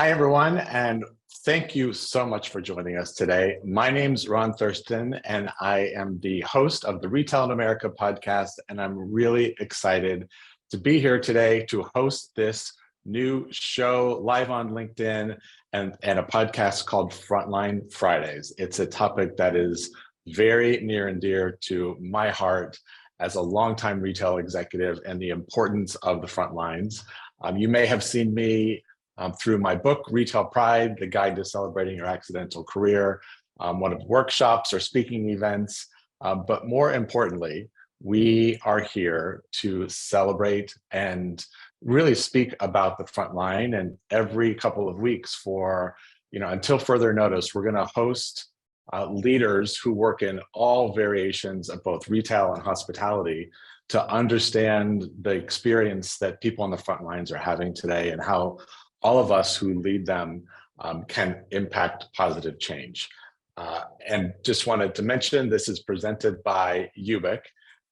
Hi, everyone, and thank you so much for joining us today. My name's Ron Thurston, and I am the host of the Retail in America podcast, and I'm really excited to be here today to host this new show live on LinkedIn and a podcast called Frontline Fridays. It's a topic that is very near and dear to my heart as a longtime retail executive and the importance of the front lines. You may have seen me through my book, Retail Pride, The Guide to Celebrating Your Accidental Career, one of workshops or speaking events. But more importantly, we are here to celebrate and really speak about the front line. And every couple of weeks for, until further notice, we're gonna host leaders who work in all variations of both retail and hospitality to understand the experience that people on the front lines are having today and how all of us who lead them can impact positive change. And just wanted to mention, this is presented by YOOBIC.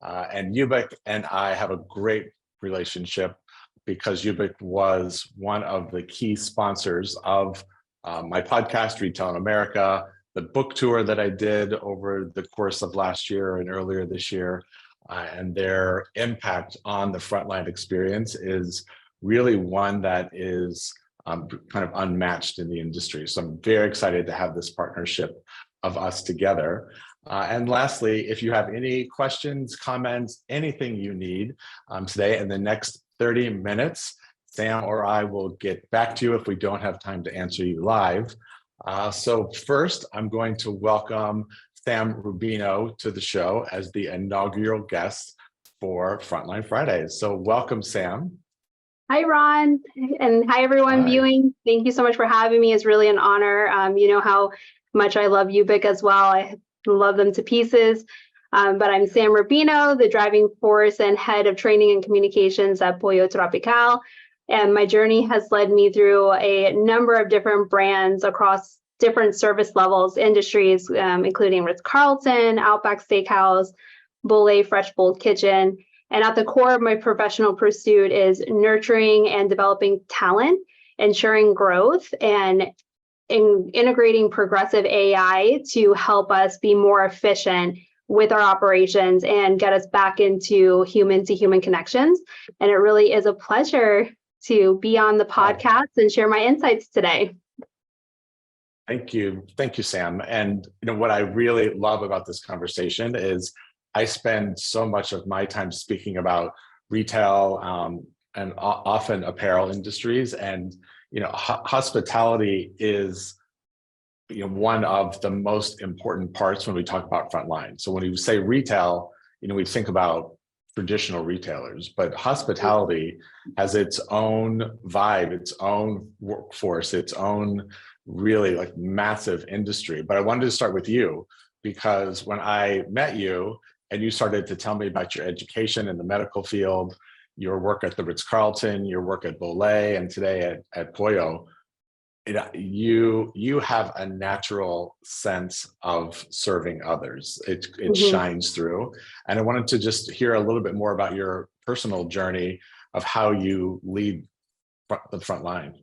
And YOOBIC and I have a great relationship because YOOBIC was one of the key sponsors of my podcast, Retail in America, the book tour that I did over the course of last year and earlier this year. And their impact on the frontline experience is really one that is kind of unmatched in the industry. So I'm very excited to have this partnership of us together. And lastly, if you have any questions, comments, anything you need today in the next 30 minutes, Sam or I will get back to you if we don't have time to answer you live. So first, I'm going to welcome Sam Rubino to the show as the inaugural guest for Frontline Fridays. So welcome, Sam. Hi, Ron, and hi, everyone viewing. Thank you so much for having me. It's really an honor. You know how much I love YOOBIC as well. I love them to pieces. But I'm Sam Rubino, the driving force and head of training and communications at Pollo Tropical. And my journey has led me through a number of different brands across different service levels, industries, including Ritz-Carlton, Outback Steakhouse, Bolay Fresh Kitchen. And at the core of my professional pursuit is nurturing and developing talent, ensuring growth, and integrating progressive AI to help us be more efficient with our operations and get us back into human-to-human connections. And it really is a pleasure to be on the podcast and share my insights today. Thank you, Sam. And what I really love about this conversation is I spend so much of my time speaking about retail and often apparel industries, and hospitality is one of the most important parts when we talk about frontline. So when we say retail, we think about traditional retailers, but hospitality has its own vibe, its own workforce, its own really massive industry. But I wanted to start with you because when I met you and you started to tell me about your education in the medical field, your work at the Ritz-Carlton, your work at Bolay, and today at Pollo, you have a natural sense of serving others. It shines through. And I wanted to just hear a little bit more about your personal journey of how you lead the front line.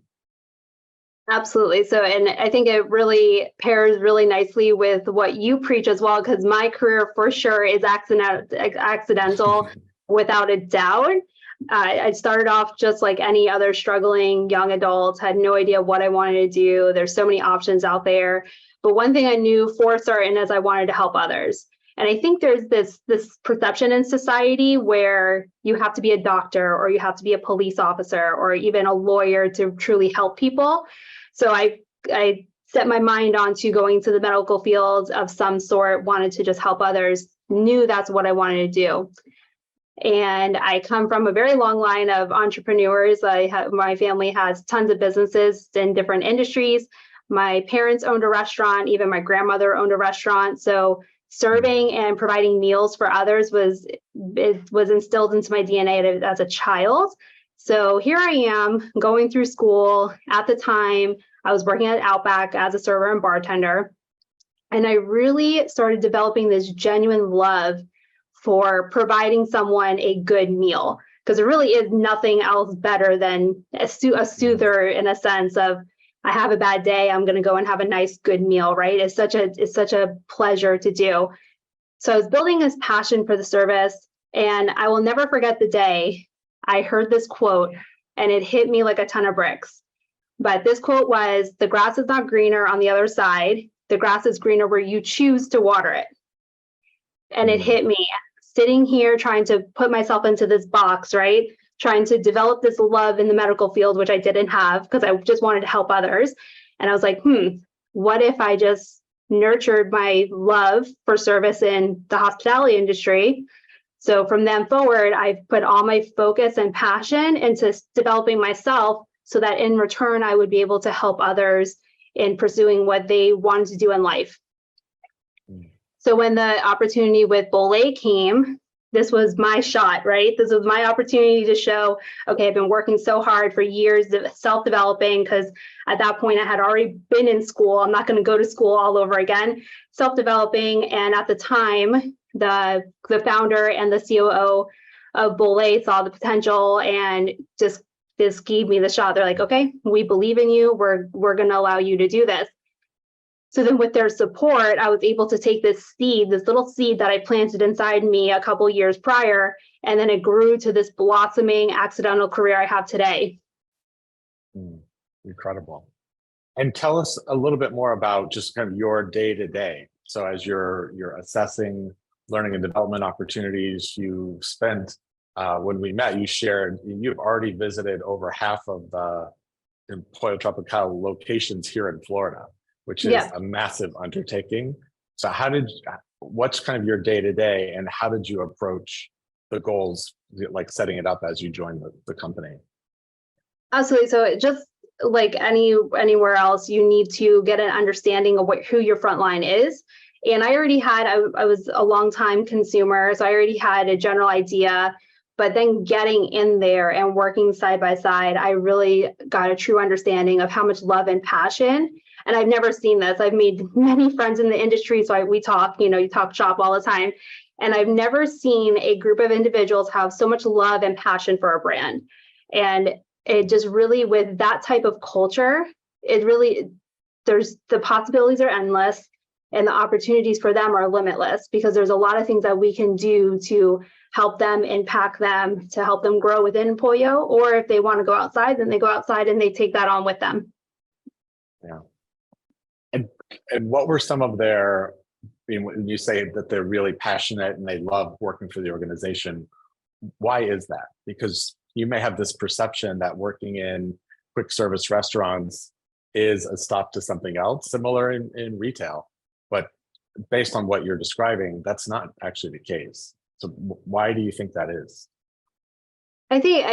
Absolutely. So, and I think it really pairs really nicely with what you preach as well, because my career for sure is accidental without a doubt. I started off just like any other struggling young adult, had no idea what I wanted to do. There's so many options out there. But one thing I knew for certain is I wanted to help others. And I think there's this perception in society where you have to be a doctor or you have to be a police officer or even a lawyer to truly help people. So I set my mind onto going to the medical field of some sort, wanted to just help others, knew that's what I wanted to do. And I come from a very long line of entrepreneurs. My family has tons of businesses in different industries. My parents owned a restaurant, even my grandmother owned a restaurant. So serving and providing meals for others was instilled into my DNA as a child. So here I am going through school. At the time, I was working at Outback as a server and bartender. And I really started developing this genuine love for providing someone a good meal, because there really is nothing else better than a soother in a sense of I have a bad day, I'm going to go and have a nice, good meal, right? It's such a pleasure to do. So I was building this passion for the service, and I will never forget the day I heard this quote, and it hit me like a ton of bricks. But this quote was, "The grass is not greener on the other side. The grass is greener where you choose to water it." And it hit me sitting here trying to put myself into this box, right? Trying to develop this love in the medical field, which I didn't have because I just wanted to help others. And I was like, what if I just nurtured my love for service in the hospitality industry? So from then forward, I've put all my focus and passion into developing myself so that in return, I would be able to help others in pursuing what they wanted to do in life. So when the opportunity with Bolay came, this was my shot, right? This was my opportunity to show, okay, I've been working so hard for years, self-developing, because at that point I had already been in school. I'm not going to go to school all over again, self-developing. And at the time, the founder and the COO of Bolay saw the potential and just gave me the shot. They're like, okay, we believe in you. We're going to allow you to do this. So then with their support, I was able to take this little seed that I planted inside me a couple years prior, and then it grew to this blossoming accidental career I have today. Incredible. And tell us a little bit more about just kind of your day-to-day. So as you're assessing learning and development opportunities, you spent, when we met, you shared, you've already visited over half of the Pollo Tropical locations here in Florida, which is a massive undertaking. So what's kind of your day-to-day, and how did you approach the goals, like setting it up as you joined the company? Absolutely. So just like anywhere else, you need to get an understanding of who your frontline is. And I already had, I was a long time consumer, so I already had a general idea, but then getting in there and working side by side, I really got a true understanding of how much love and passion. And I've never seen this. I've made many friends in the industry, so we talk, you talk shop all the time. And I've never seen a group of individuals have so much love and passion for a brand. And it just really, with that type of culture, the possibilities are endless and the opportunities for them are limitless, because there's a lot of things that we can do to help them, impact them, to help them grow within Pollo. Or if they want to go outside, then they go outside and they take that on with them. Yeah. And what were some of their, when you say that they're really passionate and they love working for the organization, why is that? Because you may have this perception that working in quick service restaurants is a stop to something else, similar in retail. But based on what you're describing, that's not actually the case. So why do you think that is? I think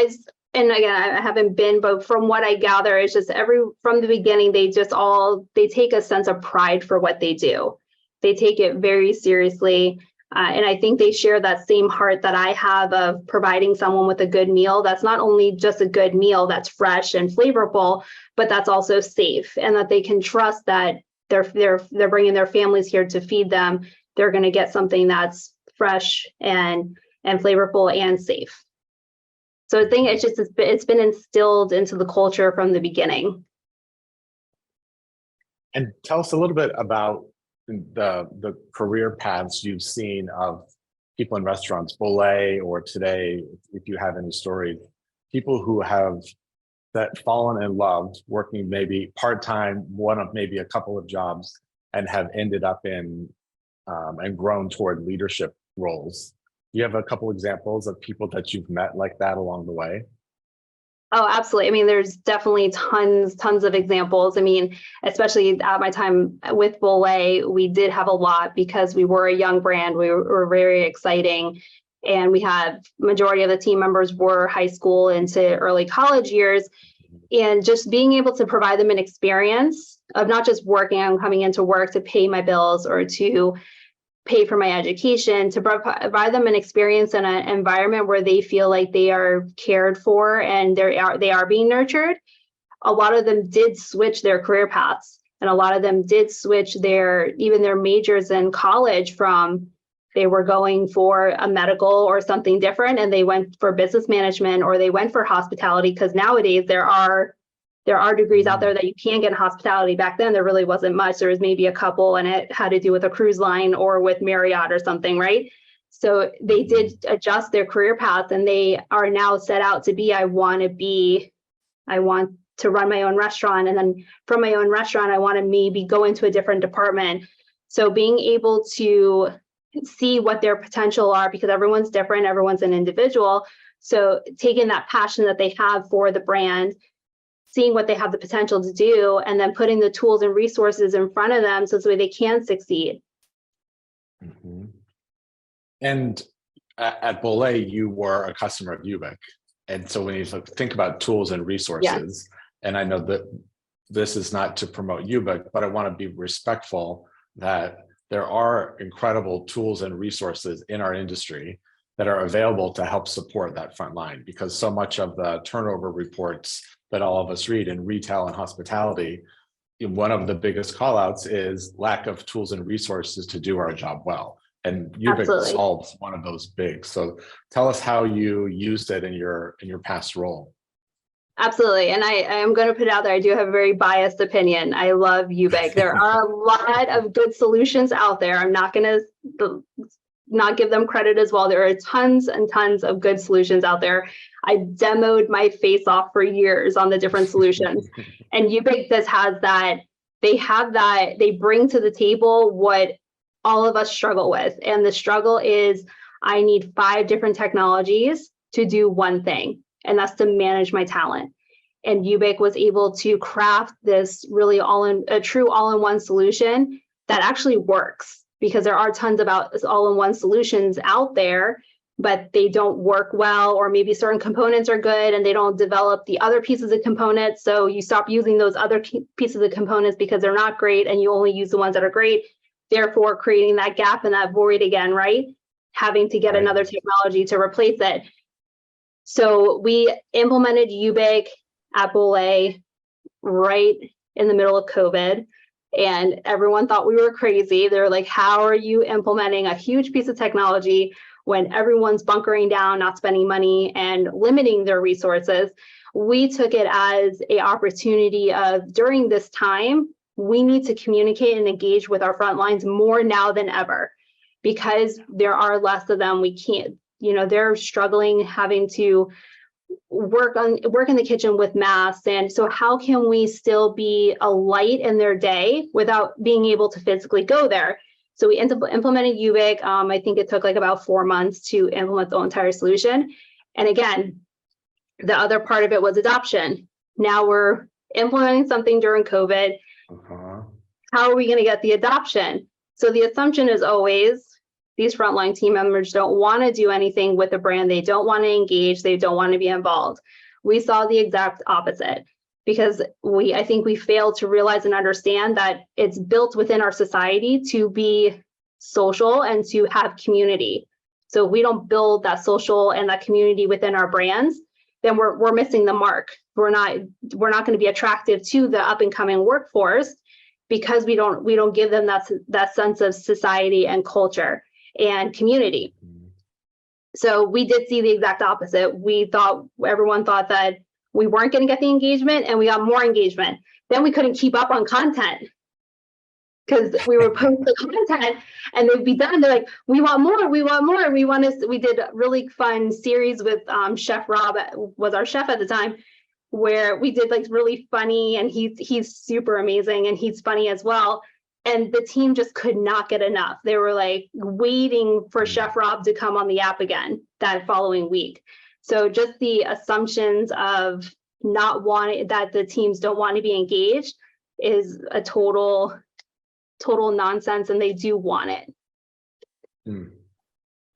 and again, I haven't been, but from what I gather, it's just from the beginning, they take a sense of pride for what they do. They take it very seriously. And I think they share that same heart that I have of providing someone with a good meal. That's not only just a good meal that's fresh and flavorful, but that's also safe, and that they can trust that they're bringing their families here to feed them. They're going to get something that's fresh and flavorful and safe. So I think it's been instilled into the culture from the beginning. And tell us a little bit about the career paths you've seen of people in restaurants, Bolay, or today, if you have any stories, people who have fallen in love working maybe part-time, one of maybe a couple of jobs, and have ended up in and grown toward leadership roles. Do you have a couple examples of people that you've met like that along the way? Oh, absolutely. I mean, there's definitely tons of examples. I mean, especially at my time with Bolay, we did have a lot because we were a young brand. We were very exciting. And we had majority of the team members were high school into early college years. And just being able to provide them an experience of not just working, I'm coming into work to pay my bills or to pay for my education, to provide them an experience in an environment where they feel like they are cared for and they are being nurtured. A lot of them did switch their career paths, and a lot of them did switch even their majors in college from they were going for a medical or something different, and they went for business management or they went for hospitality, because nowadays there are There are degrees out there that you can get in hospitality. Back then, there really wasn't much. There was maybe a couple, and it had to do with a cruise line or with Marriott or something, right? So they did adjust their career path, and they are now set out to be, I want to run my own restaurant. And then from my own restaurant, I want to maybe go into a different department. So being able to see what their potential are, because everyone's different, everyone's an individual. So taking that passion that they have for the brand, seeing what they have the potential to do, and then putting the tools and resources in front of them so that they can succeed. Mm-hmm. And at Bolay, you were a customer of YOOBIC. And so when you think about tools and resources, and I know that this is not to promote YOOBIC, but I want to be respectful that there are incredible tools and resources in our industry that are available to help support that front line, because so much of the turnover reports that all of us read in retail and hospitality, one of the biggest call outs is lack of tools and resources to do our job well. And YOOBIC solves one of those big. So tell us how you used it in your past role. Absolutely. And I am going to put it out there, I do have a very biased opinion. I love YOOBIC. There are a lot of good solutions out there. I'm not going to not give them credit as well. There are tons and tons of good solutions out there. I demoed my face off for years on the different solutions. And YOOBIC has that. They bring to the table what all of us struggle with. And the struggle is, I need 5 different technologies to do one thing, and that's to manage my talent. And YOOBIC was able to craft this really a true all-in-one solution that actually works, because there are tons of all-in-one solutions out there, but they don't work well, or maybe certain components are good and they don't develop the other pieces of components. So you stop using those other pieces of components because they're not great, and you only use the ones that are great, therefore creating that gap and that void again, right? Having to get another technology to replace it. So we implemented YOOBIC at Bolay right in the middle of COVID, and everyone thought we were crazy. They're like, how are you implementing a huge piece of technology when everyone's bunkering down, not spending money, and limiting their resources? We took it as an opportunity of, during this time, we need to communicate and engage with our front lines more now than ever, because there are less of them. We can't, they're struggling, having to work in the kitchen with masks. And so how can we still be a light in their day without being able to physically go there? So we implemented YOOBIC. I think it took like about 4 months to implement the entire solution. And again, the other part of it was adoption. Now we're implementing something during COVID. How are we going to get the adoption? So the assumption is always, these frontline team members don't want to do anything with the brand. They don't want to engage. They don't want to be involved. We saw the exact opposite, because I think we failed to realize and understand that it's built within our society to be social and to have community. So if we don't build that social and that community within our brands, then we're missing the mark. We're not going to be attractive to the up and coming workforce, because we don't give them that sense of society and culture and community. So we did see the exact opposite. Everyone thought that we weren't going to get the engagement, and we got more engagement. Then we couldn't keep up on content, because we were posting content and they'd be done. They're like, we want more, we want more. We did a really fun series with Chef Rob, was our chef at the time, where we did like really funny, and he's super amazing and he's funny as well. And the team just could not get enough. They were like waiting for Chef Rob to come on the app again that following week. So just the assumptions of not wanting, that the teams don't want to be engaged, is a total nonsense, and they do want it.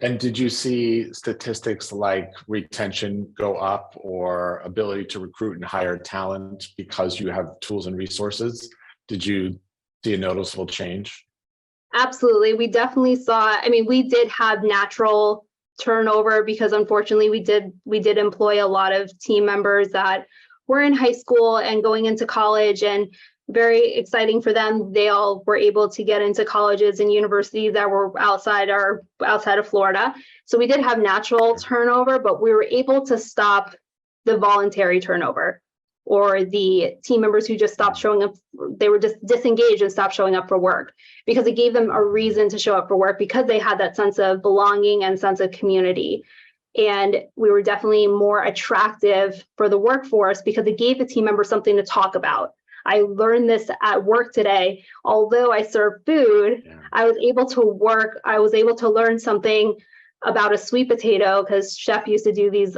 And did you see statistics like retention go up, or ability to recruit and hire talent because you have tools and resources? Did you see a noticeable change? Absolutely. We definitely saw, we did have natural turnover, because unfortunately we did employ a lot of team members that were in high school and going into college, and very exciting for them. They all were able to get into colleges and universities that were outside of Florida. So we did have natural turnover, but we were able to stop the voluntary turnover. or the team members who just stopped showing up. They were just disengaged and stopped showing up for work because it gave them a reason to show up for work because they had that sense of belonging and sense of community. And we were definitely more attractive for the workforce because it gave the team members something to talk about. I learned this at work today. Although I serve food, I was able to work. I was able to learn something about a sweet potato because chef used to do these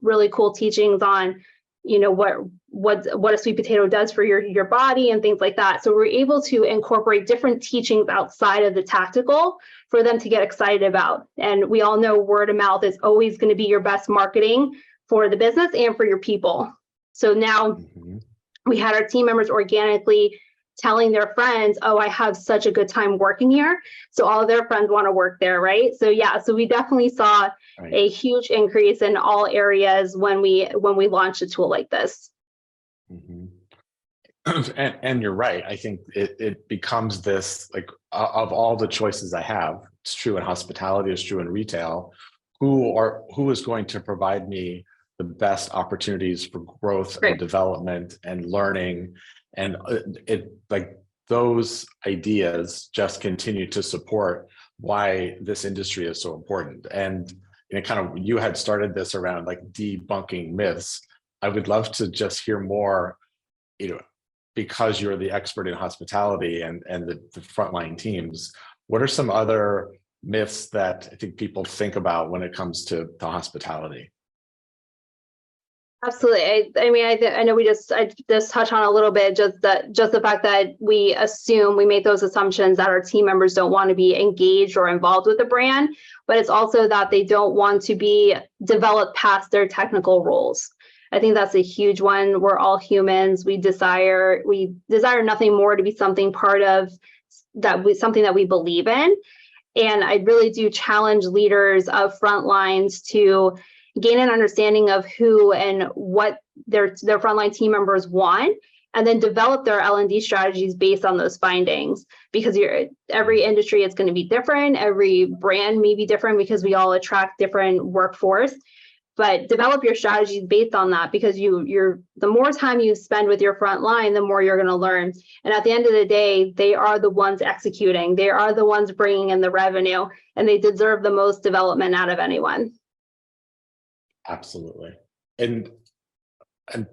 really cool teachings on, you know, what a sweet potato does for your body and things like that. So we're able to incorporate different teachings outside of the tactical for them to get excited about. And we all know word of mouth is always going to be your best marketing for the business and for your people. So now we had our team members organically telling their friends, oh, I have such a good time working here. So all of their friends want to work there, right? So yeah, so we definitely saw a huge increase in all areas when we launched a tool like this. And you're right. I think it becomes this, like, of all the choices I have, it's true in hospitality, it's true in retail, who is going to provide me the best opportunities for growth and development and learning. And it like those ideas just continue to support why this industry is so important. And you know, kind of, you had started this around like debunking myths. I would love to just hear more, you know, because you're the expert in hospitality and the frontline teams. What are some other myths that I think people think about when it comes to hospitality? Absolutely. I mean, I know I just touched on a little bit, just the fact that we made those assumptions that our team members don't want to be engaged or involved with the brand, but it's also that they don't want to be developed past their technical roles. I think that's a huge one. We're all humans. We desire nothing more to be something part of something that we believe in. And I really do challenge leaders of front lines to gain an understanding of who and what their frontline team members want, and then develop their L&D strategies based on those findings. Because every industry is going to be different, every brand may be different because we all attract different workforce. But develop your strategies based on that, because the more time you spend with your front line, the more you're going to learn. And at the end of the day, they are the ones executing. They are the ones bringing in the revenue, and they deserve the most development out of anyone. Absolutely. And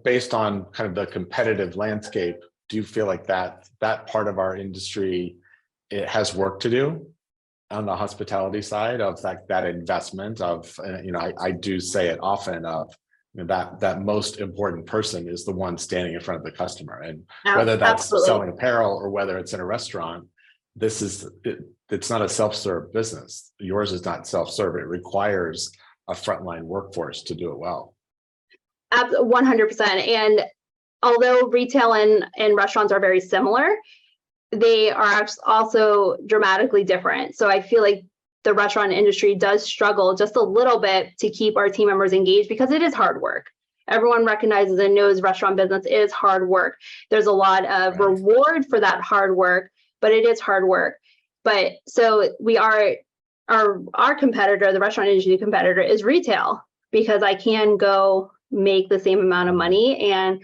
based on kind of the competitive landscape, do you feel like that part of our industry, it has work to do on the hospitality side of that investment of, you know, I do say it often of, you know, that most important person is the one standing in front of the customer. And whether that's selling apparel or whether it's in a restaurant, it's not a self-serve business. Yours is not self-serve. It requires a frontline workforce to do it well. 100%. And although retail and restaurants are very similar, they are also dramatically different. So I feel like the restaurant industry does struggle just a little bit to keep our team members engaged because it is hard work. Everyone recognizes and knows restaurant business is hard work. There's a lot of reward for that hard work, but it is hard work. But so we are, our competitor, the restaurant industry competitor, is retail, because I can go make the same amount of money and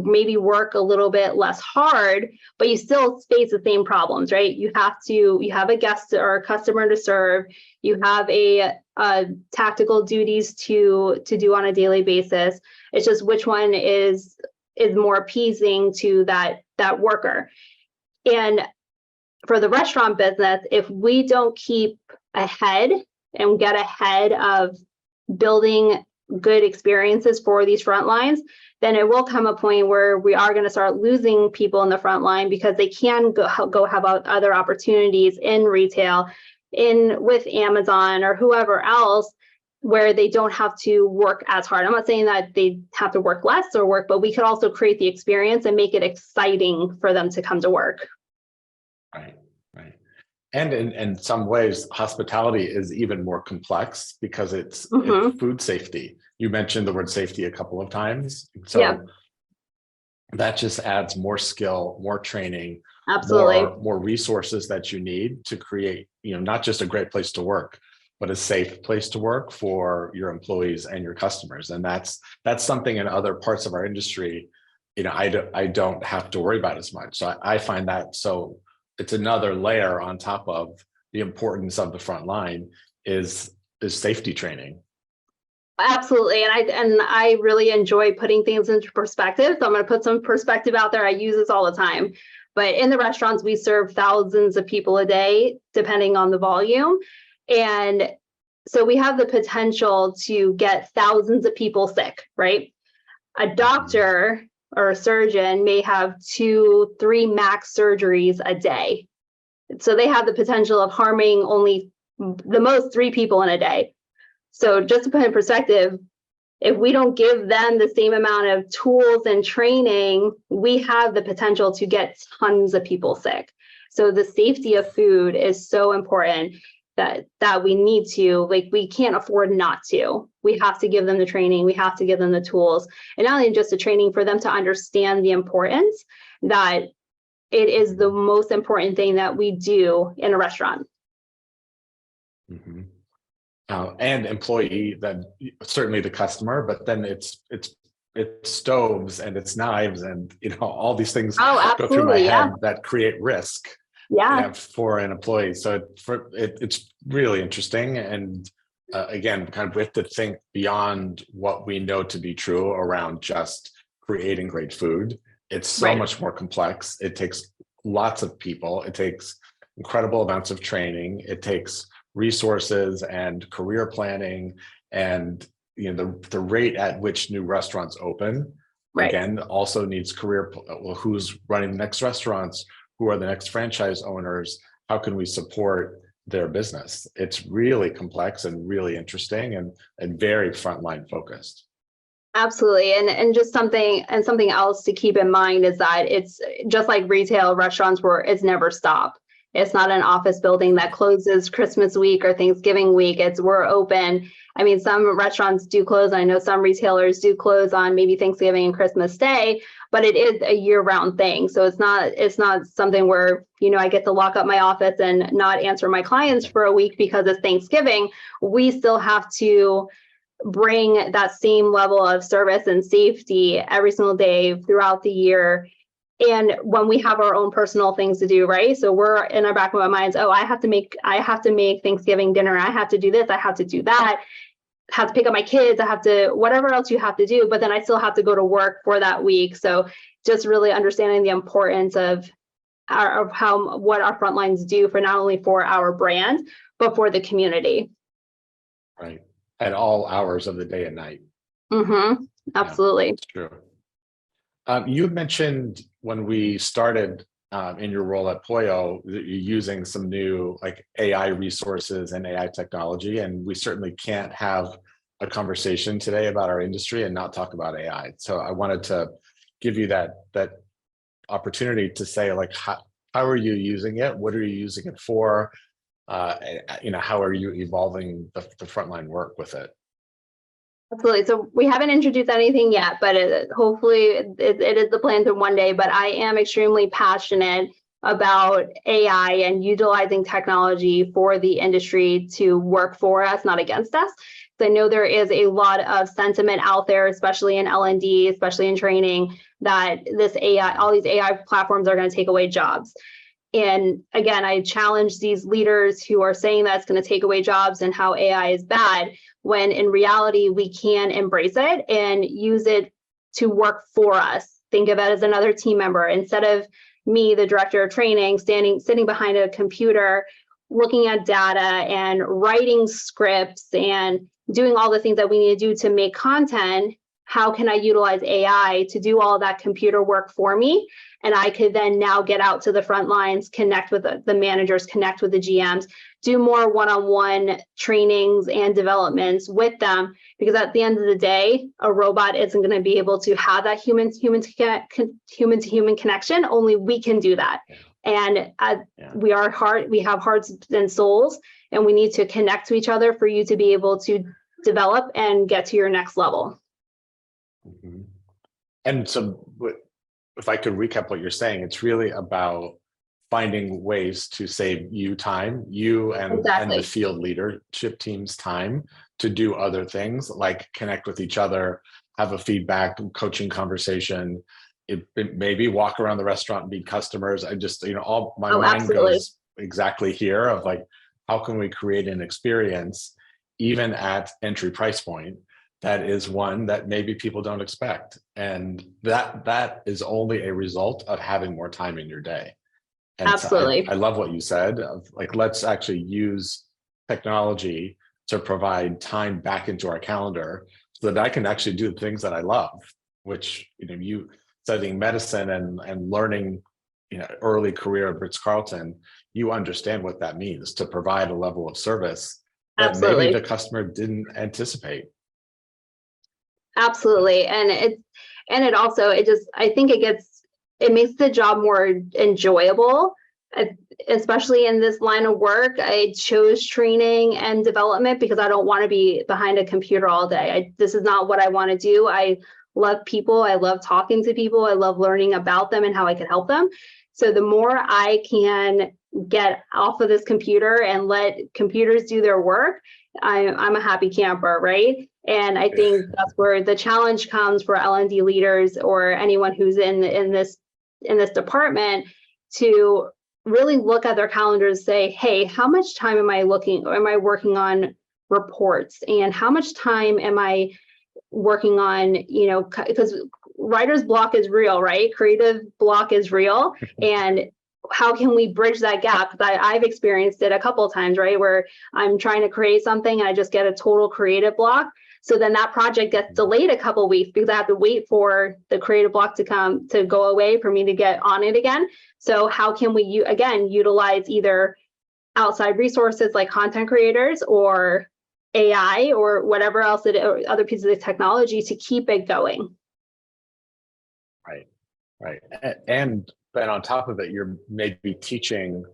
maybe work a little bit less hard, but you still face the same problems, right? You have a guest or a customer to serve. You have a tactical duties to do on a daily basis. It's just which one is more appeasing to that worker. And for the restaurant business, if we don't keep ahead and get ahead of building good experiences for these front lines, then it will come a point where we are going to start losing people in the front line because they can go have other opportunities in retail, with Amazon or whoever else, where they don't have to work as hard. I'm not saying that they have to work less or work, but we could also create the experience and make it exciting for them to come to work. Right. And in some ways, hospitality is even more complex because it's food safety. You mentioned the word safety a couple of times. So that just adds more skill, more training, more resources that you need to create, you know, not just a great place to work, but a safe place to work for your employees and your customers. And that's something in other parts of our industry I don't have to worry about as much. So I find that, so it's another layer on top of the importance of the front line is safety training. Absolutely. And I really enjoy putting things into perspective. So I'm going to put some perspective out there. I use this all the time. But in the restaurants, we serve thousands of people a day, depending on the volume. And so we have the potential to get thousands of people sick, right? A doctor or a surgeon may have 2-3 max surgeries a day. So they have the potential of harming only the most 3 people in a day. So just to put in perspective, if we don't give them the same amount of tools and training, we have the potential to get tons of people sick. So the safety of food is so important that we need to, like, we can't afford not to. We have to give them the training, we have to give them the tools, and not only just the training for them to understand the importance that it is the most important thing that we do in a restaurant. Mm-hmm. And employee, then certainly the customer, but then it's stoves and it's knives and all these things go through my head that create risk for an employee. So it's really interesting, and again, kind of we have to think beyond what we know to be true around just creating great food. It's so much more complex. It takes lots of people. It takes incredible amounts of training. It takes resources and career planning, and the rate at which new restaurants open again also needs career. Well, who's running the next restaurants? Who are the next franchise owners? How can we support their business? It's really complex and really interesting and very frontline focused. Absolutely. And just something else to keep in mind is that it's just like retail, restaurants where it's never stopped. It's not an office building that closes Christmas week or Thanksgiving week. We're open. I mean, some restaurants do close. I know some retailers do close on maybe Thanksgiving and Christmas Day, but it is a year-round thing. So it's not something where, I get to lock up my office and not answer my clients for a week because it's Thanksgiving. We still have to bring that same level of service and safety every single day throughout the year. And when we have our own personal things to do, right? So we're in our back of our minds, I have to make Thanksgiving dinner. I have to do this. I have to do that. I have to pick up my kids. I have to, whatever else you have to do, but then I still have to go to work for that week. So just really understanding the importance of what our front lines do for not only for our brand, but for the community. Right. At all hours of the day and night. Mm-hmm. Absolutely. Yeah, that's true. You mentioned when we started in your role at Pollo that you're using some new AI resources and AI technology, and we certainly can't have a conversation today about our industry and not talk about AI. So I wanted to give you that opportunity to say, how are you using it? What are you using it for? How are you evolving the frontline work with it? Absolutely. So we haven't introduced anything yet, but hopefully it is the plan to one day. But I am extremely passionate about AI and utilizing technology for the industry to work for us, not against us. So I know there is a lot of sentiment out there, especially in L&D, especially in training, that all these AI platforms are going to take away jobs. And again, I challenge these leaders who are saying that it's going to take away jobs and how AI is bad, when in reality, we can embrace it and use it to work for us. Think of it as another team member. Instead of me, the director of training, sitting behind a computer, looking at data and writing scripts and doing all the things that we need to do to make content, how can I utilize AI to do all that computer work for me? And I could then now get out to the front lines, connect with the managers, connect with the GMs, do more one-on-one trainings and developments with them. Because at the end of the day, a robot isn't going to be able to have that human to human connection. Only we can do that. And we have hearts and souls, and we need to connect to each other for you to be able to develop and get to your next level. Mm-hmm. And so if I could recap what you're saying, it's really about finding ways to save you time, and the field leadership team's time to do other things like connect with each other, have a feedback, coaching conversation, maybe walk around the restaurant and meet customers. I just, all my Oh, mind absolutely. goes exactly here of like, how can we create an experience even at entry price point that is one that maybe people don't expect, and that is only a result of having more time in your day. And so Absolutely. I love what you said of like, let's actually use technology to provide time back into our calendar so that I can actually do the things that I love, which, you studying medicine and learning, early career at Ritz-Carlton, you understand what that means to provide a level of service that maybe Absolutely. the customer didn't anticipate. Absolutely. And it also, I think it makes the job more enjoyable. Especially in this line of work, I chose training and development because I don't want to be behind a computer all day. This is not what I want to do. I love people. I love talking to people. I love learning about them and how I can help them. So the more I can get off of this computer and let computers do their work, I'm a happy camper, right? And I think that's where the challenge comes for L&D leaders or anyone who's in this department, to really look at their calendars, say, hey, how much time am I working on reports, and how much time am I working on, because writer's block is real, right? Creative block is real. And how can we bridge that gap? Because I've experienced it a couple of times, right? Where I'm trying to create something and I just get a total creative block. So then that project gets delayed a couple of weeks because I have to wait for the creative block to go away for me to get on it again. So how can we, utilize either outside resources like content creators or AI or whatever else or other pieces of technology to keep it going? Right. And then on top of it, you're maybe teaching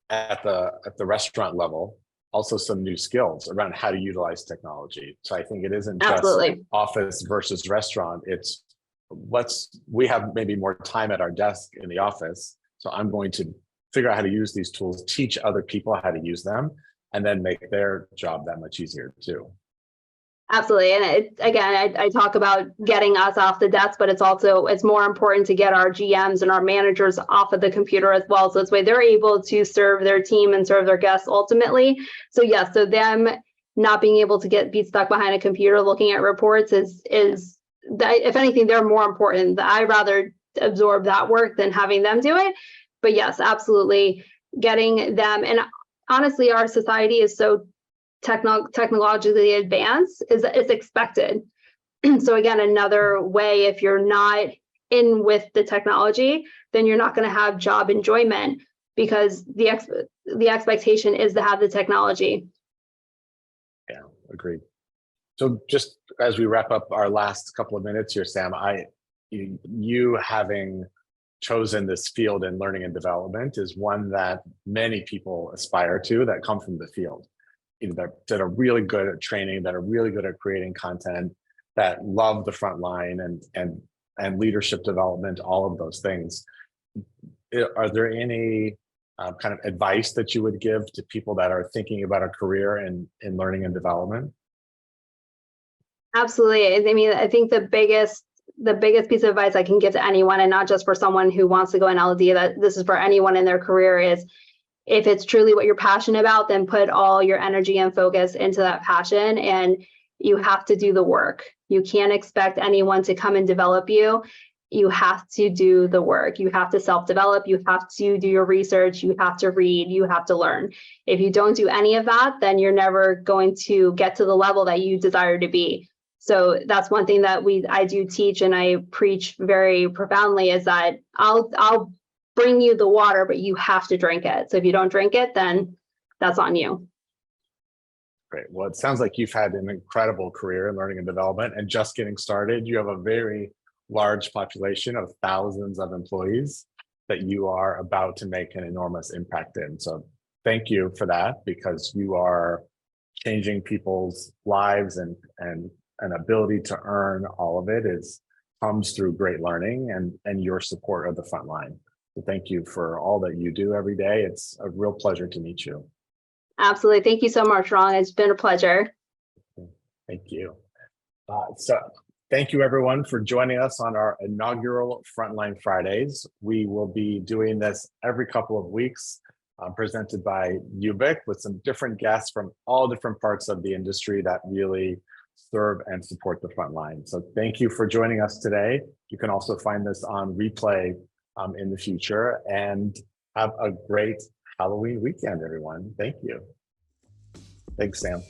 at the restaurant level also some new skills around how to utilize technology. So I think it isn't just office versus restaurant. It's we have maybe more time at our desk in the office. So I'm going to figure out how to use these tools, teach other people how to use them, and then make their job that much easier too. Absolutely. And I talk about getting us off the desk, but it's more important to get our GMs and our managers off of the computer as well. So this way they're able to serve their team and serve their guests ultimately. So yes, so them not being able to be stuck behind a computer looking at reports is that, if anything, they're more important. I'd rather absorb that work than having them do it. But yes, absolutely, getting them. And honestly, our society is so technologically advanced, is expected. So again, another way, if you're not in with the technology, then you're not going to have job enjoyment, because the expectation is to have the technology. Yeah, agreed. So just as we wrap up our last couple of minutes here, Sam, you having chosen this field in learning and development is one that many people aspire to that come from the field. That are really good at training, that are really good at creating content, that love the front line and leadership development, all of those things. Are there any kind of advice that you would give to people that are thinking about a career in learning and development? Absolutely. I mean, I think the biggest piece of advice I can give to anyone, and not just for someone who wants to go in L&D, that this is for anyone in their career, is if it's truly what you're passionate about, then put all your energy and focus into that passion, and you have to do the work. You can't expect anyone to come and develop you. You have to do the work. You have to self-develop. You have to do your research. You have to read. You have to learn. If you don't do any of that, then you're never going to get to the level that you desire to be. So that's one thing that I do teach and I preach very profoundly, is that I'll bring you the water, but you have to drink it. So if you don't drink it, then that's on you. Great. Well, it sounds like you've had an incredible career in learning and development and just getting started. You have a very large population of thousands of employees that you are about to make an enormous impact in. So thank you for that, because you are changing people's lives, and an ability to earn all of it comes through great learning and your support of the front line. So thank you for all that you do every day. It's a real pleasure to meet you. Absolutely. Thank you so much, Ron. It's been a pleasure. Thank you. So Thank you everyone for joining us on our inaugural Frontline Fridays. We will be doing this every couple of weeks, presented by YOOBIC with some different guests from all different parts of the industry that really serve and support the front line. So thank you for joining us today. You can also find this on replay in the future, and have a great Halloween weekend, everyone. Thank you. Thanks, Sam.